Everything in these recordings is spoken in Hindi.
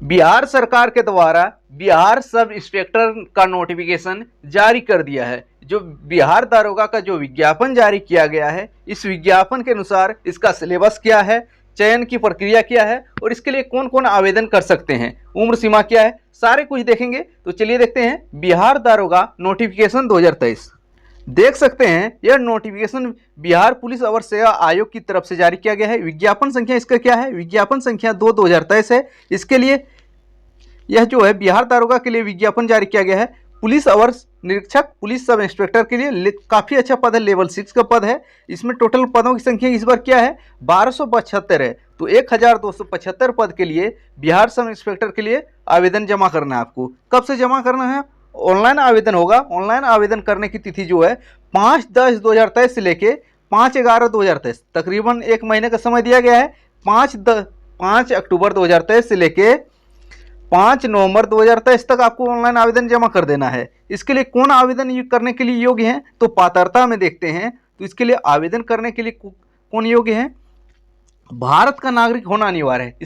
बिहार सरकार के द्वारा बिहार सब इंस्पेक्टर का नोटिफिकेशन जारी कर दिया है। जो बिहार दारोगा का जो विज्ञापन जारी किया गया है, इस विज्ञापन के अनुसार इसका सिलेबस क्या है, चयन की प्रक्रिया क्या है और इसके लिए कौन कौन आवेदन कर सकते हैं, उम्र सीमा क्या है, सारे कुछ देखेंगे। तो चलिए देखते हैं बिहार दारोगा नोटिफिकेशन 2023। देख सकते हैं यह नोटिफिकेशन बिहार पुलिस अवर सेवा आयोग की तरफ से जारी किया गया है। विज्ञापन संख्या इसका क्या है, विज्ञापन संख्या 2/2023 है। इसके लिए यह जो है बिहार दारोगा के लिए विज्ञापन जारी किया गया है। पुलिस अवर निरीक्षक, पुलिस सब इंस्पेक्टर के लिए काफ़ी अच्छा पद है, लेवल 6 का पद है। इसमें टोटल पदों की संख्या इस बार क्या है, 1275 है। तो 1275 पद के लिए बिहार सब इंस्पेक्टर के लिए आवेदन जमा करना है। आपको कब से जमा करना है, ऑनलाइन आवेदन होगा। ऑनलाइन आवेदन करने की तिथि जो है 5/10/2023 से लेके 5/11/2023, तकरीबन एक महीने का समय दिया गया है। 5 अक्टूबर 2023 से लेके 5 नवंबर 2023 तक आपको ऑनलाइन आवेदन जमा कर देना है। इसके लिए कौन आवेदन करने के लिए योग्य हैं, तो पात्रता में देखते हैं तो इसके लिए आवेदन करने के लिए कौन योग्य है, भारत का नागरिक होना अनिवार्य है।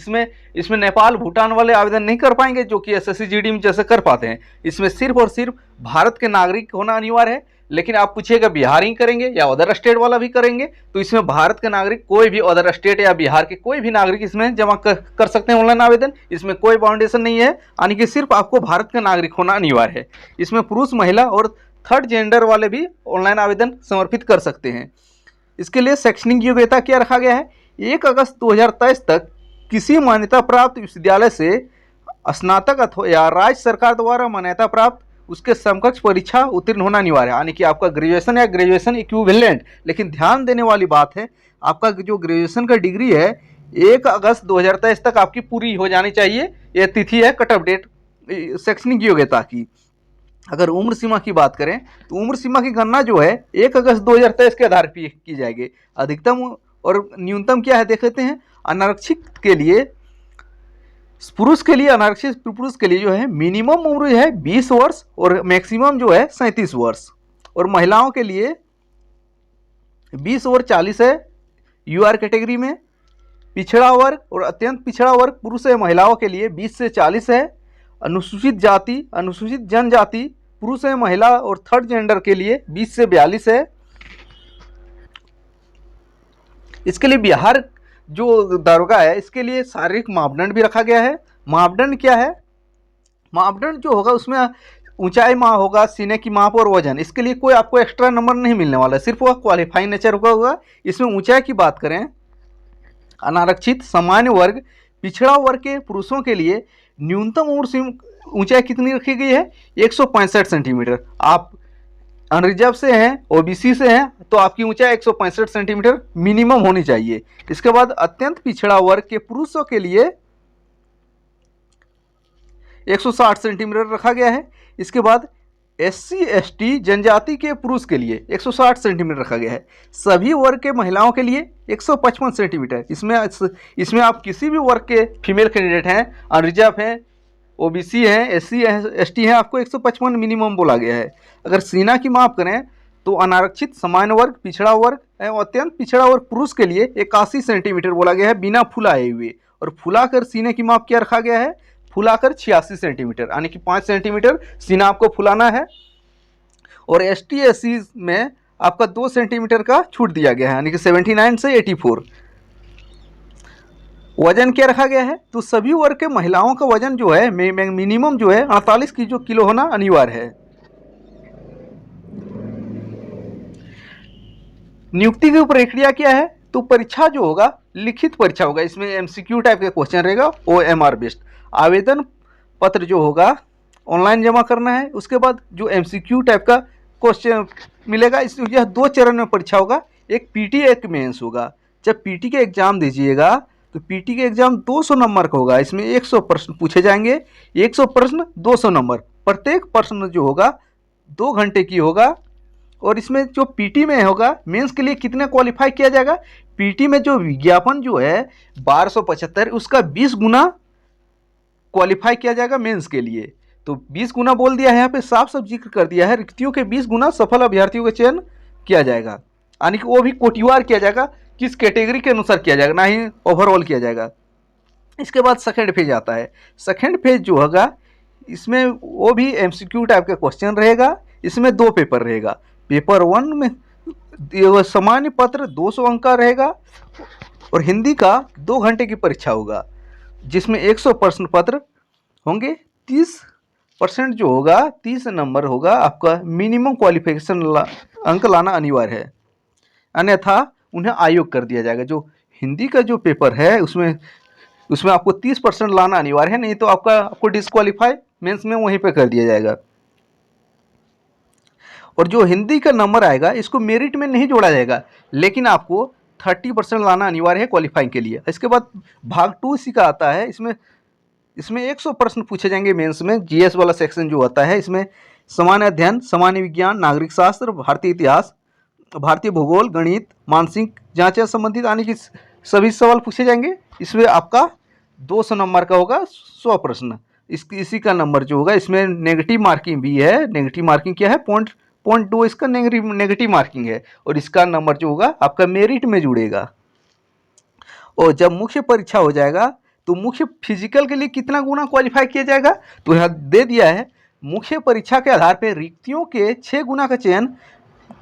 इसमें नेपाल भूटान वाले आवेदन नहीं कर पाएंगे जो कि एसएससी जीडी में जैसे कर पाते हैं। इसमें सिर्फ और सिर्फ भारत के नागरिक होना अनिवार्य है। लेकिन आप पूछिएगा बिहार ही करेंगे या अदर स्टेट वाला भी करेंगे, तो इसमें भारत के नागरिक कोई भी अदर स्टेट या बिहार के कोई भी नागरिक इसमें जमा कर सकते हैं ऑनलाइन आवेदन। इसमें कोई बाउंडेशन नहीं है, यानी कि सिर्फ आपको भारत का नागरिक होना अनिवार्य है। इसमें पुरुष, महिला और थर्ड जेंडर वाले भी ऑनलाइन आवेदन समर्पित कर सकते हैं। इसके लिए शैक्षणिक योग्यता क्या रखा गया है, 1 अगस्त 2023 तक किसी मान्यता प्राप्त विश्वविद्यालय से स्नातक अथवा या राज्य सरकार द्वारा मान्यता प्राप्त उसके समकक्ष परीक्षा उत्तीर्ण होना अनिवार्य है, यानी कि आपका ग्रेजुएशन या ग्रेजुएशन इक्विवेलेंट। लेकिन ध्यान देने वाली बात है, आपका जो ग्रेजुएशन का डिग्री है 1 अगस्त 2023 तक आपकी पूरी हो जानी चाहिए। यह तिथि है कट ऑफ डेट शैक्षणिक योग्यता की। अगर उम्र सीमा की बात करें तो उम्र सीमा की गणना जो है 1 अगस्त 2023 के आधार पर की जाएगी। अधिकतम और न्यूनतम क्या है देख लेते हैं। अनारक्षित के लिए, पुरुष के लिए, अनारक्षित पुरुष के लिए जो है मिनिमम उम्र है 20 वर्ष और मैक्सिमम जो है 37 वर्ष। और महिलाओं के लिए 20 और 40 है यूआर कैटेगरी में। पिछड़ा वर्ग और अत्यंत पिछड़ा वर्ग पुरुष है, महिलाओं के लिए 20 से 40 है। अनुसूचित जाति, अनुसूचित जनजाति पुरुष है, महिला और थर्ड जेंडर के लिए 20 से 42 है। इसके लिए बिहार जो दारोगा है इसके लिए शारीरिक मापदंड भी रखा गया है। मापदंड क्या है, मापदंड जो होगा उसमें ऊंचाई माप होगा, सीने की माप और वजन। इसके लिए कोई आपको एक्स्ट्रा नंबर नहीं मिलने वाला है, सिर्फ वह क्वालिफाइंग नेचर होगा। इसमें ऊंचाई की बात करें, अनारक्षित, सामान्य वर्ग, पिछड़ा वर्ग के पुरुषों के लिए न्यूनतम उम्र ऊंचाई कितनी रखी गई है, 165 सेंटीमीटर। आप अनरिजर्व से हैं, ओबीसी से हैं, तो आपकी ऊंचाई 165 सेंटीमीटर मिनिमम होनी चाहिए। इसके बाद अत्यंत पिछड़ा वर्ग के पुरुषों के लिए 160 सेंटीमीटर रखा गया है। इसके बाद एससी एसटी जनजाति के पुरुष के लिए 160 सेंटीमीटर रखा गया है। सभी वर्ग के महिलाओं के लिए 155 सेंटीमीटर। इसमें आप किसी भी वर्ग के फीमेल कैंडिडेट हैं, अनरिजर्व हैं, ओबीसी हैं, एससी एसटी हैं, आपको 155 मिनिमम बोला गया है। अगर सीना की माप करें तो अनारक्षित, सामान्य वर्ग, पिछड़ा वर्ग एवं अत्यंत पिछड़ा वर्ग पुरुष के लिए 81 सेंटीमीटर बोला गया है बिना फुलाए हुए। और फुलाकर सीने की माप क्या रखा गया है, फुलाकर 86 सेंटीमीटर, यानी कि 5 सेंटीमीटर सीना आपको फुलाना है। और एसटी एससी में आपका 2 सेंटीमीटर का छूट दिया गया है, यानी कि 79 से 84। वजन क्या रखा गया है, तो सभी वर्ग के महिलाओं का वजन जो है मिनिमम जो है 48 किलो होना अनिवार्य है। नियुक्ति की प्रक्रिया क्या है, तो परीक्षा जो होगा लिखित परीक्षा होगा। इसमें एमसीक्यू टाइप का क्वेश्चन रहेगा, ओएमआर बेस्ड। आवेदन पत्र जो होगा ऑनलाइन जमा करना है। उसके बाद जो एमसीक्यू टाइप का क्वेश्चन मिलेगा, यह 2 चरण में परीक्षा होगा, एक पीटी एक मेंस होगा। जब पीटी के एग्जाम दीजिएगा तो पीटी के एग्जाम 200 नंबर का होगा। इसमें 100 प्रश्न पूछे जाएंगे, 100 प्रश्न 200 नंबर। प्रत्येक प्रश्न जो होगा 2 घंटे की होगा। और इसमें जो पीटी में होगा, मेंस के लिए कितने क्वालिफाई किया जाएगा, पीटी में जो विज्ञापन जो है 1275 उसका 20 गुना क्वालिफाई किया जाएगा मेंस के लिए। तो 20 गुना बोल दिया है, यहाँ पे साफ साफ जिक्र कर दिया है, रिक्तियों के 20 गुना सफल अभ्यर्थियों का चयन किया जाएगा, यानी कि वो भी कोटिवार किया जाएगा, किस कैटेगरी के अनुसार किया जाएगा, ना ही ओवरऑल किया जाएगा। इसके बाद सेकेंड फेज आता है। सेकेंड फेज जो होगा इसमें वो भी एमसीक्यू टाइप का क्वेश्चन रहेगा। इसमें 2 पेपर रहेगा। पेपर 1 में सामान्य पत्र 200 अंक का रहेगा और हिंदी का 2 घंटे की परीक्षा होगा, जिसमें 100 प्रश्न पत्र होंगे। 30% जो होगा, 30 नंबर होगा आपका मिनिमम क्वालिफिकेशन अंक लाना अनिवार्य है, अन्यथा उन्हें आयोग कर दिया जाएगा। जो हिंदी का जो पेपर है उसमें आपको 30% लाना अनिवार्य है, नहीं तो आपको डिस्क्वालीफाई मेंस में वहीं पे कर दिया जाएगा। और जो हिंदी का नंबर आएगा इसको मेरिट में नहीं जोड़ा जाएगा, लेकिन आपको 30% लाना अनिवार्य है क्वालिफाइंग के लिए। इसके बाद भाग 2 इसी का आता है। इसमें 100 प्रश्न पूछे जाएंगे मेंस में। जीएस वाला सेक्शन जो होता है इसमें सामान्य अध्ययन, सामान्य विज्ञान, नागरिक शास्त्र, भारतीय इतिहास, भारतीय भूगोल, गणित, मानसिक जांच संबंधित आने की सभी सवाल पूछे जाएंगे। इसमें आपका 200 नंबर का होगा 100 प्रश्न। इसी का नंबर जो होगा, इसमें नेगेटिव मार्किंग भी है। नेगेटिव मार्किंग क्या है? पॉइंट 2 इसका नेगेटिव मार्किंग है, और इसका नंबर जो होगा आपका मेरिट में जुड़ेगा। और जब मुख्य परीक्षा हो जाएगा तो मुख्य फिजिकल के लिए कितना गुना क्वालिफाई किया जाएगा, तो यहाँ दे दिया है। मुख्य परीक्षा के आधार पर रिक्तियों के 6 गुना का चयन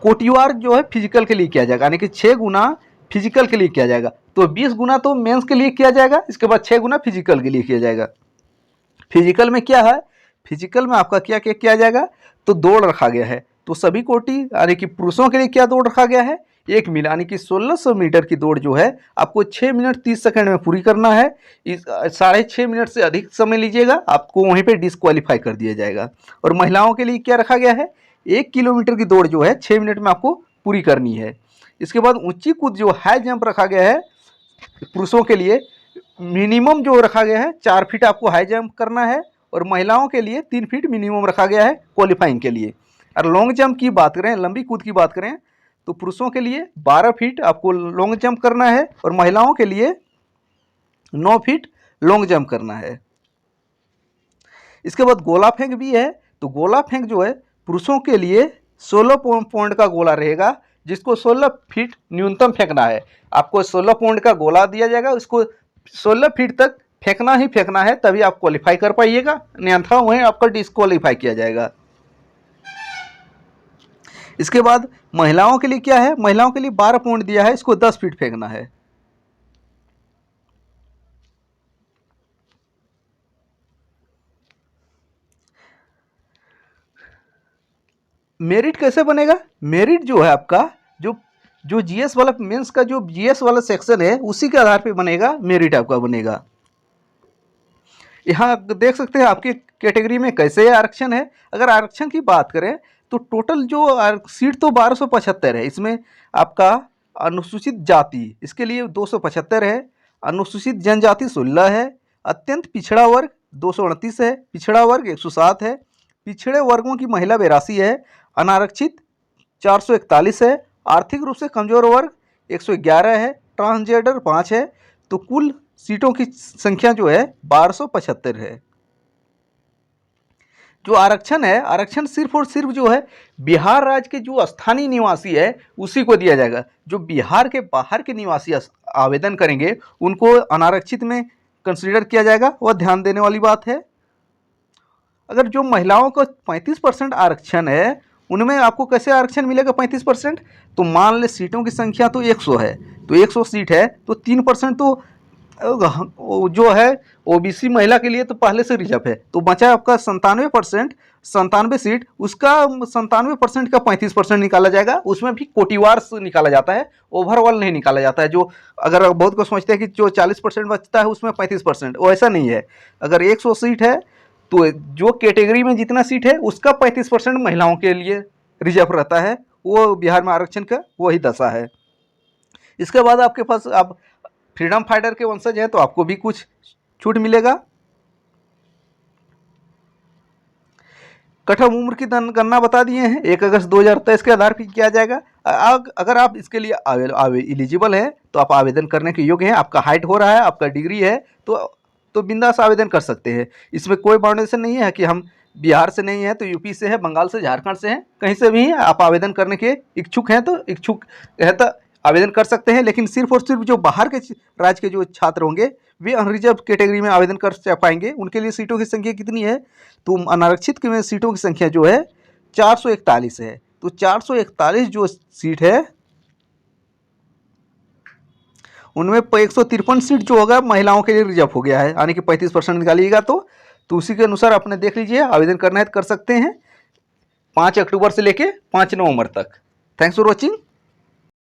कोटिवार जो है फिजिकल के लिए किया जाएगा, यानी कि 6 गुना फिजिकल के लिए किया जाएगा। तो 20 गुना तो मेंस के लिए किया जाएगा, इसके बाद 6 गुना फिजिकल के लिए किया जाएगा। फिजिकल में क्या है? फिजिकल में आपका क्या क्या किया जाएगा, तो दौड़ रखा गया है। तो सभी कोटि यानी कि पुरुषों के लिए क्या दौड़ रखा गया है? 1 मील यानी कि 1600 मीटर की दौड़ जो है आपको 6 मिनट 30 सेकंड में पूरी करना है। इस 6.5 मिनट से अधिक समय लीजिएगा, आपको वहीं पे डिस्क्वालीफाई कर दिया जाएगा। और महिलाओं के लिए क्या रखा गया है? 1 किलोमीटर की दौड़ जो है 6 मिनट में आपको पूरी करनी है। इसके बाद ऊंची कूद जो हाई जंप रखा गया है पुरुषों के लिए, मिनिमम जो रखा गया है 4 फीट आपको हाई जंप करना है, और महिलाओं के लिए 3 फीट मिनिमम रखा गया है क्वालिफाइंग के लिए। और लॉन्ग जंप की बात करें, लंबी कूद की बात करें, तो पुरुषों के लिए 12 फीट आपको लॉन्ग जंप करना है, और महिलाओं के लिए 9 फीट लॉन्ग जंप करना है। इसके बाद गोला फेंक भी है। तो गोला फेंक जो है पुरुषों के लिए 16 पॉइंट का गोला रहेगा, जिसको 16 फीट न्यूनतम फेंकना है। आपको 16 पॉइंट का गोला दिया जाएगा, उसको 16 फीट तक फेंकना ही फेंकना है, तभी आप क्वालिफाई कर पाइएगा, अन्यथा वहीं आपका डिस्क्वालीफाई किया जाएगा। इसके बाद महिलाओं के लिए क्या है? महिलाओं के लिए 12 पॉइंट दिया है, इसको 10 फीट फेंकना है। मेरिट कैसे बनेगा? मेरिट जो है आपका जो जीएस वाला मेंस का जो जीएस वाला सेक्शन है उसी के आधार पे बनेगा, मेरिट आपका बनेगा। यहाँ देख सकते हैं आपकी कैटेगरी में कैसे आरक्षण है। अगर आरक्षण की बात करें तो टोटल जो सीट तो 1275 है। इसमें आपका अनुसूचित जाति इसके लिए 275 है, अनुसूचित जनजाति 16 है, अत्यंत पिछड़ा वर्ग 229 है, पिछड़ा वर्ग 107 है, पिछड़े वर्गों की महिला 82 है, अनारक्षित 441 है, आर्थिक रूप से कमजोर वर्ग 111 है, ट्रांसजेंडर 5 है। तो कुल सीटों की संख्या जो है 1275 है। जो आरक्षण है, आरक्षण सिर्फ और सिर्फ जो है बिहार राज्य के जो स्थानीय निवासी है उसी को दिया जाएगा। जो बिहार के बाहर के निवासी आवेदन करेंगे उनको अनारक्षित में कंसीडर किया जाएगा, वह ध्यान देने वाली बात है। अगर जो महिलाओं को 35% आरक्षण है, उनमें आपको कैसे आरक्षण मिलेगा 35%? तो मान ले सीटों की संख्या तो 100 है, तो 100 सीट है तो 3% तो जो है ओबीसी महिला के लिए तो पहले से रिजर्व है। तो बचा आपका 97 सीट, उसका 97% का 35% निकाला जाएगा। उसमें भी कोटिवार से निकाला जाता है, ओवरऑल नहीं निकाला जाता है। जो अगर बहुत को समझते हैं कि जो 40% बचता है उसमें 35%, वो ऐसा नहीं है। अगर 100 सीट है तो जो कैटेगरी में जितना सीट है उसका 35% महिलाओं के लिए रिजर्व रहता है। वो बिहार में आरक्षण का वही दशा है। इसके बाद आपके पास आप फ्रीडम फाइटर के वंशज हैं तो आपको भी कुछ छूट मिलेगा। कठम उम्र की गणना बता दिए हैं, 1 अगस्त 2023 के आधार पर किया जाएगा। अगर आप इसके लिए एलिजिबल हैं तो आप आवेदन करने के योग्य हैं, आपका हाइट हो रहा है, आपका डिग्री है, तो बिंदास आवेदन कर सकते हैं। इसमें कोई बाउंडेशन नहीं है कि हम बिहार से नहीं है तो यूपी से है, बंगाल से, झारखंड से हैं, कहीं से भी हैं, आप आवेदन करने के इच्छुक हैं तो इच्छुक है तो आवेदन कर सकते हैं, लेकिन सिर्फ और सिर्फ जो बाहर के राज्य के जो छात्र होंगे वे अनरिजर्व कैटेगरी में आवेदन कर पाएंगे। उनके लिए सीटों की संख्या कितनी है, तो अनारक्षित के में सीटों की संख्या जो है 441 है। तो 441 जो सीट है उनमें 153 सीट जो होगा महिलाओं के लिए रिजर्व हो गया है, यानी कि 35% निकालिएगा तो उसी के अनुसार अपने देख लीजिए, आवेदन करना है तो कर सकते हैं 5 अक्टूबर से लेके 5 नवंबर तक। Thanks for watching.